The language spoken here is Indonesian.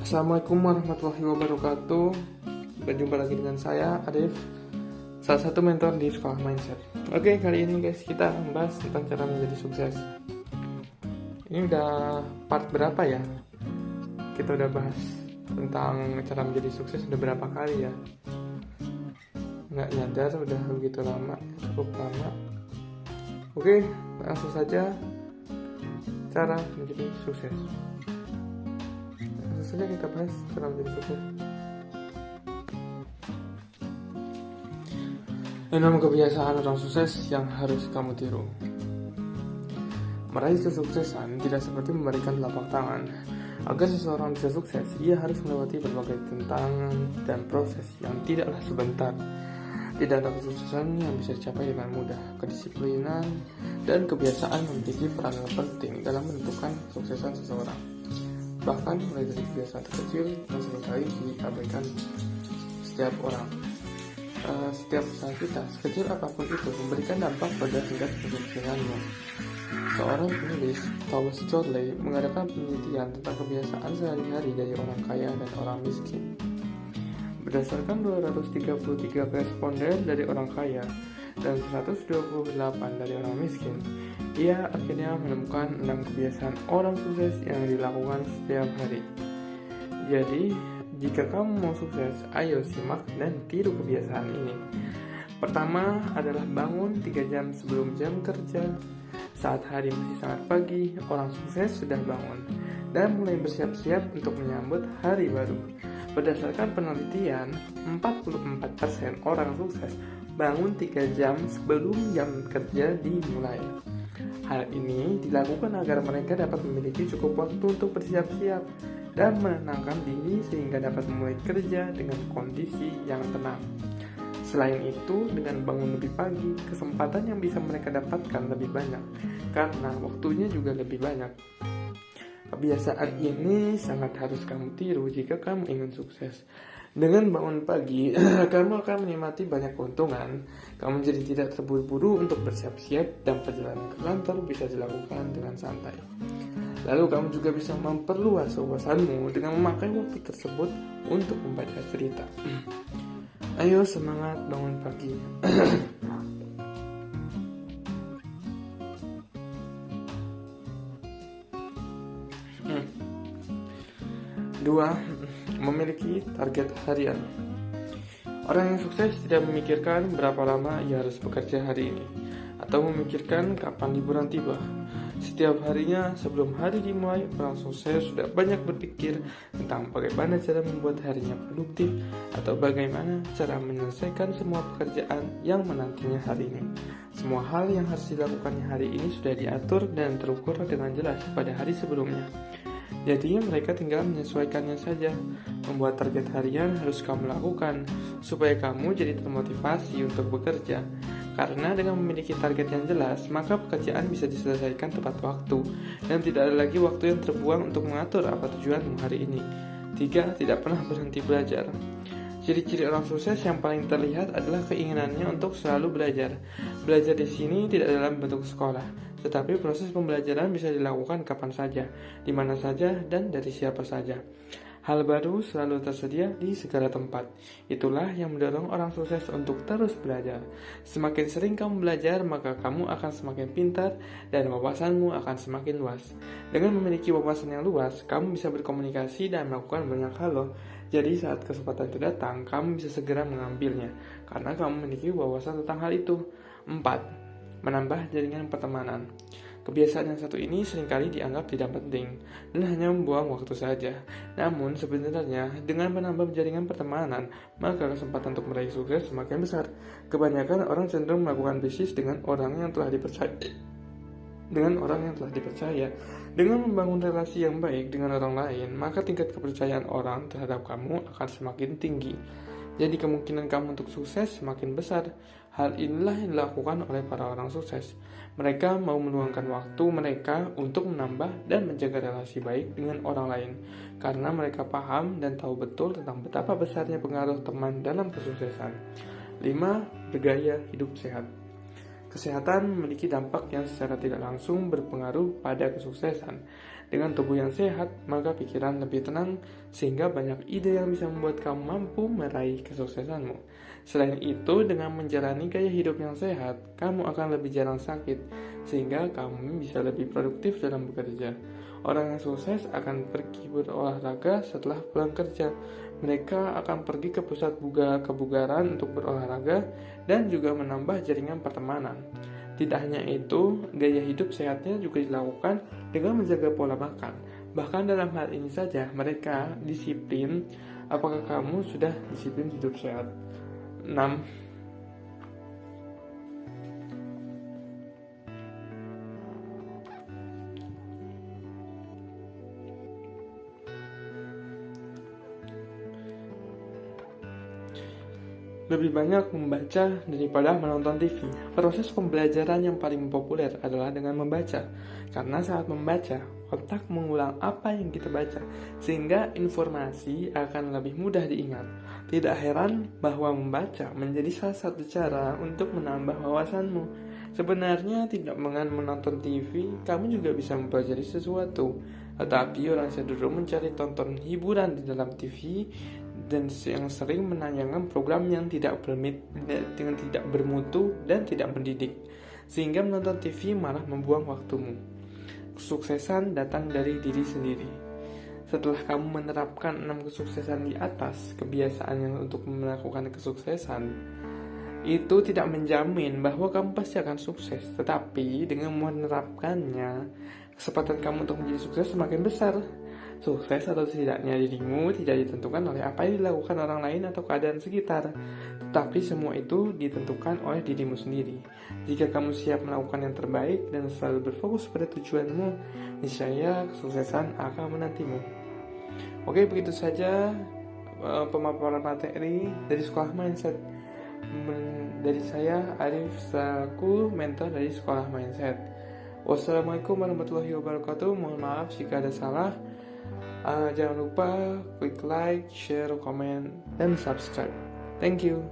Assalamualaikum warahmatullahi wabarakatuh. Berjumpa lagi dengan saya, Arif, salah satu mentor di Sekolah Mindset. Oke, kali ini guys, kita membahas tentang cara menjadi sukses. Ini udah part berapa ya? Kita udah bahas tentang cara menjadi sukses udah berapa kali ya? Nggak nyadar udah begitu lama, cukup lama. Oke, langsung saja cara menjadi sukses. Langsung saja kita bahas cara menjadi sukses. 6 kebiasaan orang sukses yang harus kamu tiru. Meraih kesuksesan tidak seperti memberikan telapak tangan. Agar seseorang bisa sukses, ia harus melewati berbagai tantangan dan proses yang tidaklah sebentar. Tidak ada kesuksesan yang bisa dicapai dengan mudah. Kedisiplinan dan kebiasaan memiliki peran yang penting dalam menentukan kesuksesan seseorang. Bahkan mulai dari kebiasaan terkecil yang seringkali diabaikan setiap orang. Setiap usaha kita, sekecil apapun itu, memberikan dampak pada tingkat kesuksesannya. Seorang penulis, Thomas Chorley, mengadakan penelitian tentang kebiasaan sehari-hari dari orang kaya dan orang miskin. Berdasarkan 233 responden dari orang kaya dan 128 dari orang miskin, ia akhirnya menemukan 6 kebiasaan orang sukses yang dilakukan setiap hari. Jadi, jika kamu mau sukses, ayo simak dan tiru kebiasaan ini. Pertama adalah bangun 3 jam sebelum jam kerja. Saat hari masih sangat pagi, orang sukses sudah bangun dan mulai bersiap-siap untuk menyambut hari baru. Berdasarkan penelitian, 44% orang sukses bangun 3 jam sebelum jam kerja dimulai. Hal ini dilakukan agar mereka dapat memiliki cukup waktu untuk bersiap-siap dan menenangkan diri sehingga dapat memulai kerja dengan kondisi yang tenang. Selain itu, dengan bangun lebih pagi, kesempatan yang bisa mereka dapatkan lebih banyak karena waktunya juga lebih banyak. Kebiasaan ini sangat harus kamu tiru jika kamu ingin sukses. Dengan bangun pagi, kamu akan menikmati banyak keuntungan. Kamu jadi tidak terburu-buru untuk bersiap-siap dan perjalanan ke kantor bisa dilakukan dengan santai. Lalu kamu juga bisa memperluas wawasanmu dengan memakai waktu tersebut untuk membaca cerita. Ayo semangat bangun pagi. 2. Memiliki target harian. Orang yang sukses tidak memikirkan berapa lama ia harus bekerja hari ini atau memikirkan kapan liburan tiba. Setiap harinya sebelum hari dimulai, orang sukses sudah banyak berpikir tentang bagaimana cara membuat harinya produktif atau bagaimana cara menyelesaikan semua pekerjaan yang menantinya hari ini. Semua hal yang harus dilakukannya hari ini sudah diatur dan terukur dengan jelas pada hari sebelumnya. Jadi mereka tinggal menyesuaikannya saja. Membuat target harian harus kamu lakukan supaya kamu jadi termotivasi untuk bekerja. Karena dengan memiliki target yang jelas, maka pekerjaan bisa diselesaikan tepat waktu dan tidak ada lagi waktu yang terbuang untuk mengatur apa tujuanmu hari ini. 3. Tidak pernah berhenti belajar. Ciri-ciri orang sukses yang paling terlihat adalah keinginannya untuk selalu belajar. Belajar di sini tidak dalam bentuk sekolah, tetapi proses pembelajaran bisa dilakukan kapan saja, di mana saja, dan dari siapa saja. Hal baru selalu tersedia di segala tempat. Itulah yang mendorong orang sukses untuk terus belajar. Semakin sering kamu belajar, maka kamu akan semakin pintar dan wawasanmu akan semakin luas. Dengan memiliki wawasan yang luas, kamu bisa berkomunikasi dan melakukan banyak hal loh. Jadi saat kesempatan itu datang, kamu bisa segera mengambilnya karena kamu memiliki wawasan tentang hal itu. 4. Menambah jaringan pertemanan. Kebiasaan yang satu ini seringkali dianggap tidak penting dan hanya membuang waktu saja. Namun sebenarnya dengan menambah jaringan pertemanan, maka kesempatan untuk meraih sukses semakin besar. Kebanyakan orang cenderung melakukan bisnis dengan orang yang telah dipercaya. Dengan membangun relasi yang baik dengan orang lain, maka tingkat kepercayaan orang terhadap kamu akan semakin tinggi. Jadi kemungkinan kamu untuk sukses semakin besar. Hal inilah yang dilakukan oleh para orang sukses. Mereka mau meluangkan waktu mereka untuk menambah dan menjaga relasi baik dengan orang lain karena mereka paham dan tahu betul tentang betapa besarnya pengaruh teman dalam kesuksesan. 5. Bergaya hidup sehat. Kesehatan memiliki dampak yang secara tidak langsung berpengaruh pada kesuksesan. Dengan tubuh yang sehat, maka pikiran lebih tenang, sehingga banyak ide yang bisa membuat kamu mampu meraih kesuksesanmu. Selain itu, dengan menjalani gaya hidup yang sehat, kamu akan lebih jarang sakit, sehingga kamu bisa lebih produktif dalam bekerja. Orang yang sukses akan pergi berolahraga setelah pulang kerja. Mereka akan pergi ke pusat kebugaran untuk berolahraga dan juga menambah jaringan pertemanan. Tidak hanya itu, gaya hidup sehatnya juga dilakukan dengan menjaga pola makan. Bahkan dalam hal ini saja, mereka disiplin. Apakah kamu sudah disiplin hidup sehat? 6. Lebih banyak membaca daripada menonton TV. Proses pembelajaran yang paling populer adalah dengan membaca. Karena saat membaca, otak mengulang apa yang kita baca, sehingga informasi akan lebih mudah diingat. Tidak heran bahwa membaca menjadi salah satu cara untuk menambah wawasanmu. Sebenarnya tidak dengan menonton TV, kamu juga bisa mempelajari sesuatu. Tetapi orang cenderung mencari tonton hiburan di dalam TV dan yang sering menayangkan program yang tidak bermutu dan tidak mendidik, sehingga menonton TV malah membuang waktumu. Kesuksesan datang dari diri sendiri. Setelah kamu menerapkan 6 kesuksesan di atas, kebiasaan yang untuk melakukan kesuksesan itu tidak menjamin bahwa kamu pasti akan sukses, tetapi dengan menerapkannya, kesempatan kamu untuk menjadi sukses semakin besar. Sukses atau tidaknya dirimu tidak ditentukan oleh apa yang dilakukan orang lain atau keadaan sekitar, tetapi semua itu ditentukan oleh dirimu sendiri. Jika kamu siap melakukan yang terbaik dan selalu berfokus pada tujuanmu, niscaya kesuksesan akan menantimu. Oke, begitu saja pemaparan materi dari Sekolah Mindset. Dari saya, Arif, selaku mentor dari Sekolah Mindset. Wassalamualaikum warahmatullahi wabarakatuh. Mohon maaf jika ada salah. Jangan lupa klik like, share, komen, dan subscribe. Thank you.